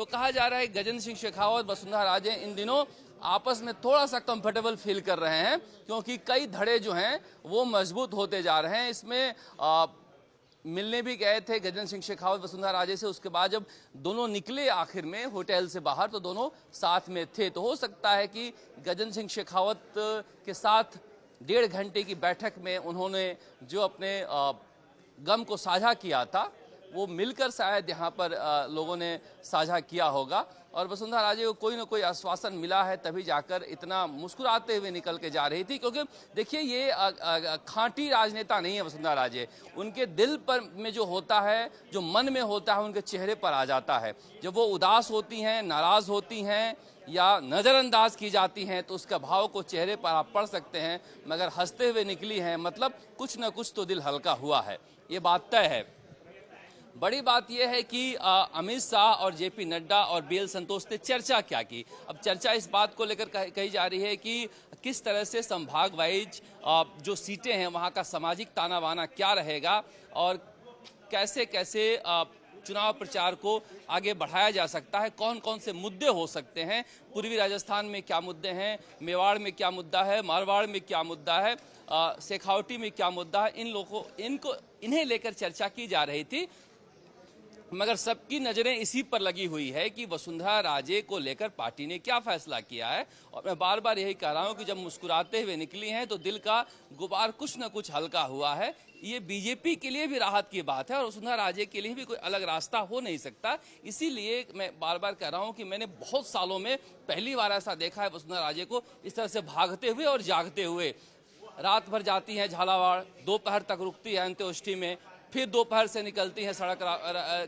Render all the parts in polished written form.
तो कहा जा रहा है गजेंद्र सिंह शेखावत, वसुंधरा राजे इन दिनों आपस में थोड़ा सा कंफर्टेबल फील कर रहे हैं, क्योंकि कई धड़े जो हैं वो मजबूत होते जा रहे हैं। इसमें मिलने भी गए थे गजेंद्र सिंह शेखावत वसुंधरा राजे से, उसके बाद जब दोनों निकले आखिर में होटल से बाहर तो दोनों साथ में थे। तो हो सकता है कि गजेंद्र सिंह शेखावत के साथ 1.5 घंटे की बैठक में उन्होंने जो अपने गम को साझा किया था वो मिलकर शायद यहाँ पर लोगों ने साझा किया होगा, और वसुंधरा राजे को कोई ना कोई आश्वासन मिला है तभी जाकर इतना मुस्कुराते हुए निकल के जा रही थी। क्योंकि देखिए ये खांटी राजनेता नहीं है वसुंधरा राजे, उनके दिल पर में जो होता है, जो मन में होता है, उनके चेहरे पर आ जाता है। जब वो उदास होती हैं, नाराज होती हैं या नज़रअंदाज की जाती हैं तो उसका भाव को चेहरे पर आप पढ़ सकते हैं, मगर हंसते हुए निकली हैं, मतलब कुछ ना कुछ तो दिल हल्का हुआ है, ये बात तय है। बड़ी बात यह है कि अमित शाह और जेपी नड्डा और बीएल संतोष ने चर्चा क्या की। अब चर्चा इस बात को लेकर कही जा रही है कि किस तरह से संभाग वाइज जो सीटें हैं वहां का सामाजिक ताना बाना क्या रहेगा और कैसे कैसे चुनाव प्रचार को आगे बढ़ाया जा सकता है, कौन कौन से मुद्दे हो सकते हैं। पूर्वी राजस्थान में क्या मुद्दे हैं, मेवाड़ में क्या मुद्दा है, मारवाड़ में क्या मुद्दा है, शेखावटी में क्या मुद्दा है, इन्हें लेकर चर्चा की जा रही थी। मगर सबकी नज़रें इसी पर लगी हुई है कि वसुंधरा राजे को लेकर पार्टी ने क्या फैसला किया है। और मैं बार बार यही कह रहा हूं कि जब मुस्कुराते हुए निकली हैं तो दिल का गुबार कुछ न कुछ हल्का हुआ है। ये बीजेपी के लिए भी राहत की बात है और वसुंधरा राजे के लिए भी कोई अलग रास्ता हो नहीं सकता। इसीलिए मैं बार बार कह रहा हूं कि मैंने बहुत सालों में पहली बार ऐसा देखा है वसुंधरा राजे को इस तरह से भागते हुए और जागते हुए। रात भर जाती हैं झालावाड़, दोपहर तक रुकती है अंत्योष्टि में, फिर दोपहर से निकलती हैं सड़क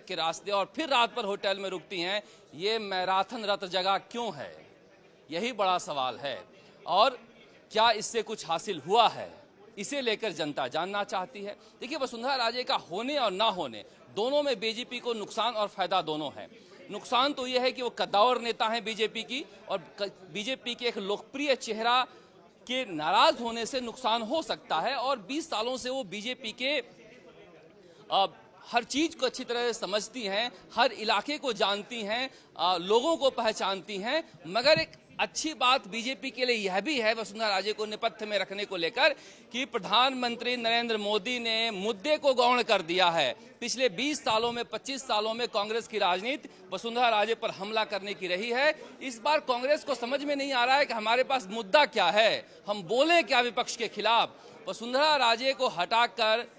के रास्ते और फिर रात पर होटल में रुकती हैं। ये मैराथन रत जगह क्यों है, यही बड़ा सवाल है। और क्या इससे कुछ हासिल हुआ है, इसे लेकर जनता जानना चाहती है। देखिए वसुंधरा राजे का होने और ना होने दोनों में बीजेपी को नुकसान और फायदा दोनों है। नुकसान तो यह है कि वो कद्दावर नेता हैं बीजेपी की, और बीजेपी के एक लोकप्रिय चेहरा के नाराज होने से नुकसान हो सकता है। और 20 सालों से वो बीजेपी के हर चीज को अच्छी तरह से समझती हैं, हर इलाके को जानती हैं, लोगों को पहचानती हैं। मगर एक अच्छी बात बीजेपी के लिए यह भी है वसुंधरा राजे को नेपथ्य में रखने को लेकर कि प्रधानमंत्री नरेंद्र मोदी ने मुद्दे को गौण कर दिया है। पिछले 20 सालों में 25 सालों में कांग्रेस की राजनीति वसुंधरा राजे पर हमला करने की रही है। इस बार कांग्रेस को समझ में नहीं आ रहा है कि हमारे पास मुद्दा क्या है, हम बोलें क्या विपक्ष के खिलाफ। वसुंधरा राजे को हटाकर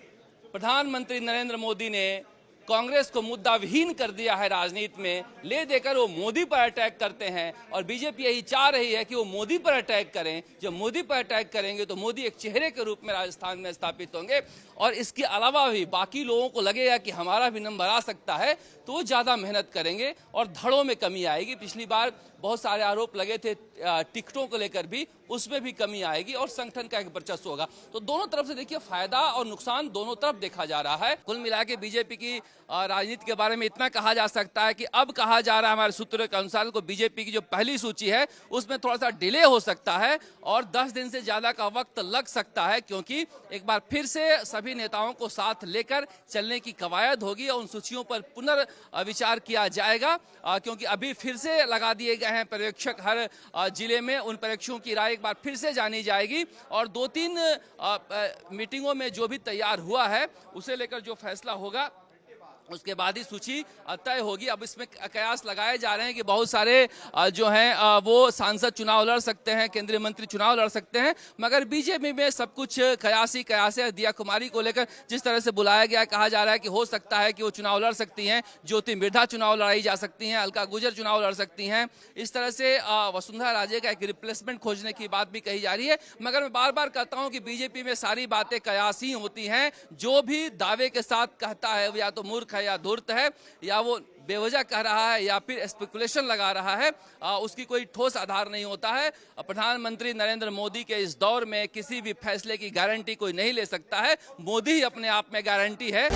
प्रधानमंत्री नरेंद्र मोदी ने कांग्रेस को मुद्दा विहीन कर दिया है राजनीति में, ले देकर वो मोदी पर अटैक करते हैं। और बीजेपी यही चाह रही है कि वो मोदी पर अटैक करें। जब मोदी पर अटैक करेंगे तो मोदी एक चेहरे के रूप में राजस्थान में स्थापित होंगे, और इसके अलावा भी बाकी लोगों को लगेगा कि हमारा भी नंबर आ सकता है तो वो ज़्यादा मेहनत करेंगे और धड़ों में कमी आएगी। पिछली बार बहुत सारे आरोप लगे थे टिकटों को लेकर भी, उसमें भी कमी आएगी और संगठन का एक वर्चस्व होगा। तो दोनों तरफ से देखिए फायदा और नुकसान दोनों तरफ देखा जा रहा है। कुल मिला के बीजेपी की राजनीति के बारे में इतना कहा जा सकता है कि अब कहा जा रहा है हमारे सूत्रों के अनुसार को बीजेपी की जो पहली सूची है उसमें थोड़ा सा डिले हो सकता है और 10 दिन से ज्यादा का वक्त लग सकता है, क्योंकि एक बार फिर से सभी नेताओं को साथ लेकर चलने की कवायद होगी और उन सूचियों पर पुनर्विचार किया जाएगा। क्योंकि अभी फिर से लगा दिए गए हैं पर्यवेक्षक हर जिले में, उन पर्यवेक्षकों की राय एक बार फिर से जानी जाएगी और 2-3 मीटिंगों में जो भी तैयार हुआ है उसे लेकर जो फैसला होगा उसके बाद ही सूची तय होगी। अब इसमें कयास लगाए जा रहे हैं कि बहुत सारे जो हैं वो सांसद चुनाव लड़ सकते हैं, केंद्रीय मंत्री चुनाव लड़ सकते हैं, मगर बीजेपी में सब कुछ कयास है। दिया कुमारी को लेकर जिस तरह से बुलाया गया, कहा जा रहा है कि हो सकता है कि वो चुनाव लड़ सकती हैं, ज्योति मिर्धा चुनाव लड़ाई जा सकती हैं, अलका गुजर चुनाव लड़ सकती हैं। इस तरह से वसुंधरा राजे का एक रिप्लेसमेंट खोजने की बात भी कही जा रही है। मगर मैं बार बार कहता हूँ कि बीजेपी में सारी बातें कयास ही होती हैं। जो भी दावे के साथ कहता है या तो मूर्ख है या धूर्त है या वो बेवजह कह रहा है या फिर स्पेकुलेशन लगा रहा है, उसकी कोई ठोस आधार नहीं होता है। प्रधानमंत्री नरेंद्र मोदी के इस दौर में किसी भी फैसले की गारंटी कोई नहीं ले सकता है, मोदी ही अपने आप में गारंटी है।